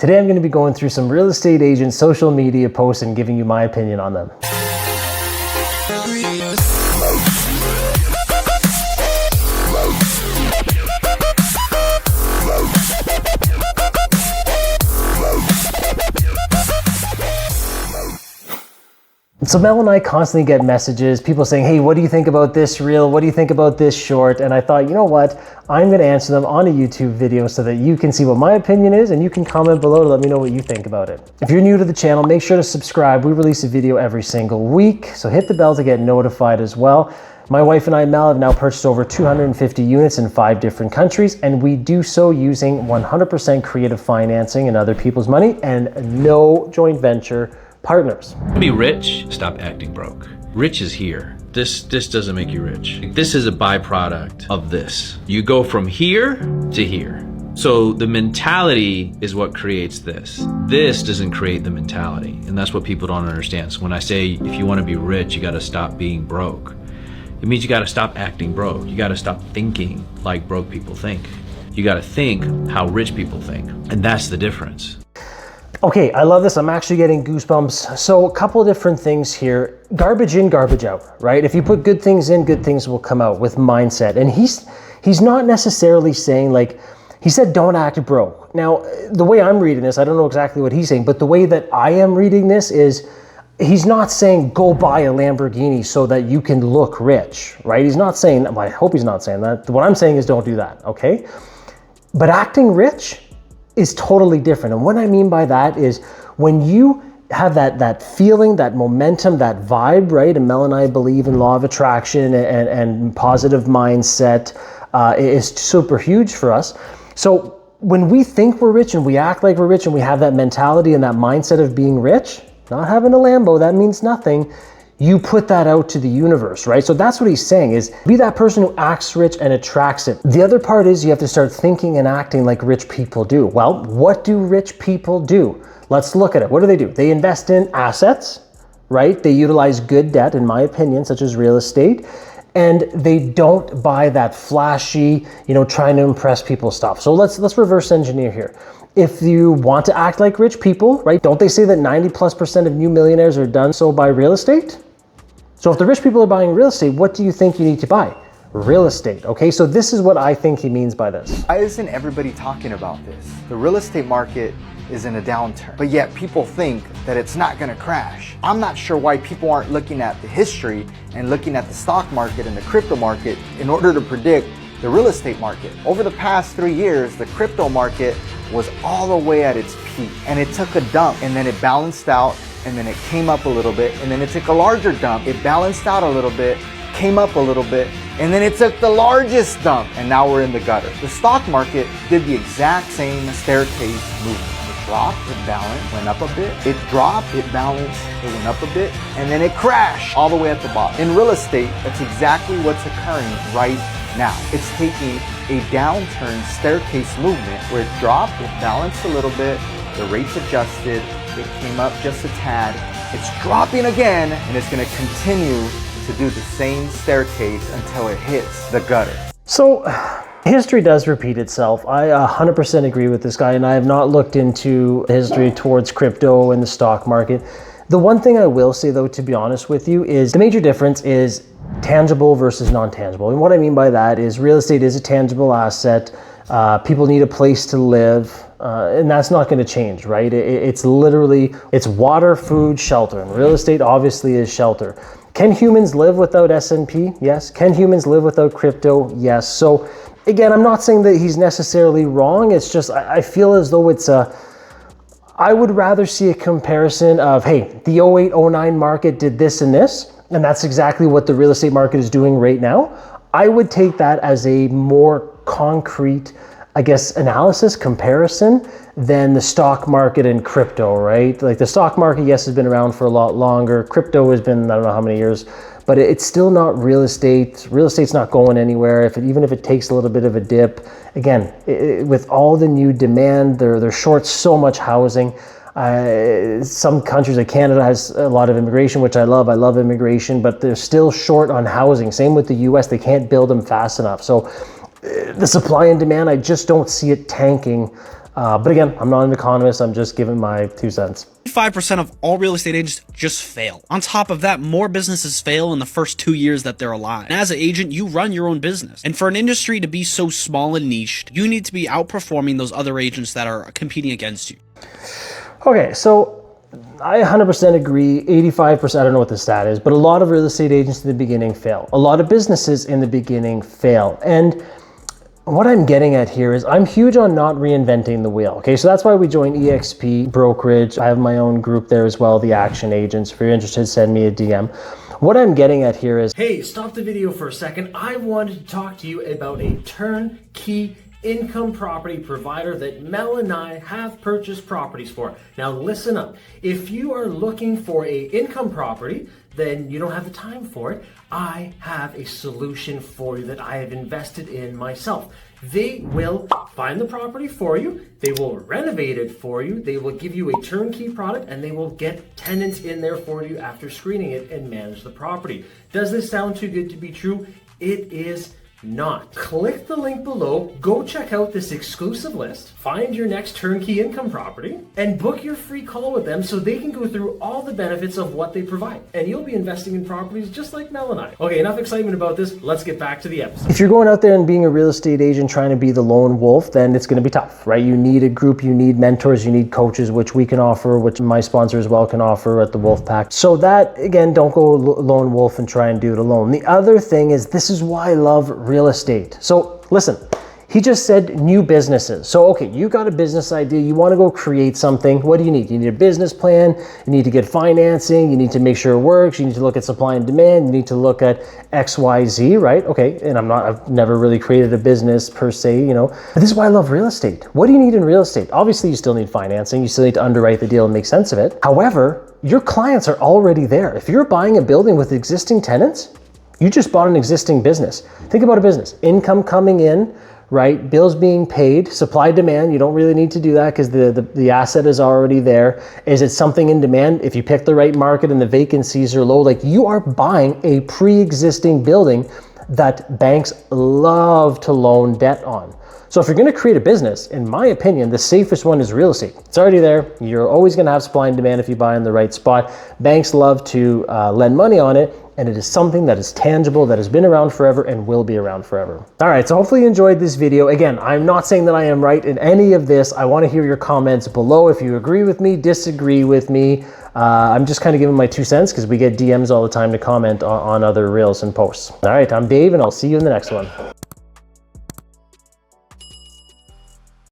Today I'm going to be going through some real estate agent social media posts and giving you my opinion on them. So Mel and I constantly get messages, people saying, hey, what do you think about this reel? What do you think about this short? And I thought, you know what? I'm going to answer them on a YouTube video so that you can see what my opinion is, and you can comment below to let me know what you think about it. If you're new to the channel, make sure to subscribe. We release a video every single week, so hit the bell to get notified as well. My wife and I, Mel, have now purchased over 250 units in 5 different countries, and we do so using 100% creative financing and other people's money and no joint venture partners. To be rich, stop acting broke. Rich is here. This doesn't make you rich. This is a byproduct of this. You go from here to here. So the mentality is what creates this. This doesn't create the mentality. And that's what people don't understand. So when I say, if you want to be rich, you got to stop being broke. It means you got to stop acting broke. You got to stop thinking like broke people think. You got to think how rich people think. And that's the difference. Okay, I love this. I'm actually getting goosebumps. So a couple of different things here. Garbage in, garbage out, right? If you put good things in, good things will come out with mindset. And he's not necessarily saying, like, he said don't act broke. Now, the way I'm reading this, I don't know exactly what he's saying, but the way that I am reading this is he's not saying go buy a Lamborghini so that you can look rich, right? He's not saying, well, I hope he's not saying that. What I'm saying is don't do that, okay? But acting rich is totally different. And what I mean by that is when you have that feeling, that momentum, that vibe, right? And Mel and I believe in law of attraction and positive mindset is super huge for us. So when we think we're rich and we act like we're rich and we have that mentality and that mindset of being rich, not having a Lambo, that means nothing. You put that out to the universe, right? So that's what he's saying is be that person who acts rich and attracts it. The other part is you have to start thinking and acting like rich people do. Well, what do rich people do? Let's look at it. What do? They invest in assets, right? They utilize good debt, in my opinion, such as real estate, and they don't buy that flashy, trying to impress people stuff. So let's reverse engineer here. If you want to act like rich people, right? Don't they say that 90+% of new millionaires are done so by real estate? So if the rich people are buying real estate, what do you think you need to buy? Real estate, okay? So this is what I think he means by this. Why isn't everybody talking about this? The real estate market is in a downturn, but yet people think that it's not gonna crash. I'm not sure why people aren't looking at the history and looking at the stock market and the crypto market in order to predict the real estate market. Over the past 3 years, the crypto market was all the way at its peak, and it took a dump, and then it balanced out, and then it came up a little bit, and then it took a larger dump. It balanced out a little bit, came up a little bit, and then it took the largest dump, and now we're in the gutter. The stock market did the exact same staircase movement. It dropped, it balanced, went up a bit. It dropped, it balanced, it went up a bit, and then it crashed all the way at the bottom. In real estate, that's exactly what's occurring right now. It's taking a downturn staircase movement where it dropped, it balanced a little bit, the rates adjusted, it came up just a tad, it's dropping again, and it's going to continue to do the same staircase until it hits the gutter. So history does repeat itself. I 100% agree with this guy, and I have not looked into history towards crypto and the stock market. The one thing I will say, though, to be honest with you, is the major difference is tangible versus non-tangible. And what I mean by that is real estate is a tangible asset. People need a place to live, and that's not going to change, right? It's literally, it's water, food, shelter. And real estate obviously is shelter. Can humans live without S&P? Yes. Can humans live without crypto? Yes. So again, I'm not saying that he's necessarily wrong. It's just, I feel as though it's I would rather see a comparison of, hey, the 08-09 market did this and this, and that's exactly what the real estate market is doing right now. I would take that as a more concrete, I guess, analysis, comparison than the stock market and crypto, right? Like the stock market, yes, has been around for a lot longer. Crypto has been, I don't know how many years, but it's still not real estate. Real estate's not going anywhere. Even if it takes a little bit of a dip, again, with all the new demand, they're short so much housing. Some countries like Canada has a lot of immigration, which I love. I love immigration, but they're still short on housing. Same with the US, they can't build them fast enough. So the supply and demand, I just don't see it tanking But again, I'm not an economist. I'm just giving my 2 cents. 5% of all real estate agents just fail. On top of that, more businesses fail in the first 2 years that they're alive. And as an agent, you run your own business. And for an industry to be so small and niched, you need to be outperforming those other agents that are competing against you. Okay, so I 100% agree. 85%, I don't know what the stat is, but a lot of real estate agents in the beginning fail. A lot of businesses in the beginning fail. And what I'm getting at here is I'm huge on not reinventing the wheel. Okay, so that's why we joined EXP Brokerage. I have my own group there as well, the Action Agents. If you're interested, send me a DM. What I'm getting at here is, hey, stop the video for a second. I wanted to talk to you about a turnkey income property provider that Mel and I have purchased properties for. Now listen up. If you are looking for a income property, then you don't have the time for it. I have a solution for you that I have invested in myself. They will find the property for you. They will renovate it for you. They will give you a turnkey product, and they will get tenants in there for you after screening it and manage the property. Does this sound too good to be true? It is not. Click the link below, go check out this exclusive list, find your next turnkey income property, and book your free call with them so they can go through all the benefits of what they provide. And you'll be investing in properties just like Mel and I. Okay, enough excitement about this. Let's get back to the episode. If you're going out there and being a real estate agent trying to be the lone wolf, then it's going to be tough, right? You need a group, you need mentors, you need coaches, which we can offer, which my sponsor as well can offer at the Wolf Pack. So that, again, don't go lone wolf and try and do it alone. The other thing is, this is why I love real estate. So listen, he just said new businesses. So, okay, you got a business idea, you want to go create something. What do you need? You need a business plan, you need to get financing, you need to make sure it works, you need to look at supply and demand, you need to look at XYZ, right? Okay, and I've never really created a business per se, you know. But this is why I love real estate. What do you need in real estate? Obviously, you still need financing, you still need to underwrite the deal and make sense of it. However, your clients are already there. If you're buying a building with existing tenants, you just bought an existing business. Think about a business. Income coming in, right? Bills being paid, supply demand. You don't really need to do that because the asset is already there. Is it something in demand? If you pick the right market and the vacancies are low, like you are buying a pre-existing building that banks love to loan debt on. So if you're going to create a business, in my opinion, the safest one is real estate. It's already there. You're always going to have supply and demand if you buy in the right spot. Banks love to lend money on it, and it is something that is tangible, that has been around forever and will be around forever. All right, so hopefully you enjoyed this video. Again, I'm not saying that I am right in any of this. I want to hear your comments below if you agree with me, disagree with me. I'm just kind of giving my 2 cents because we get DMs all the time to comment on other reels and posts. All right, I'm Dave, and I'll see you in the next one.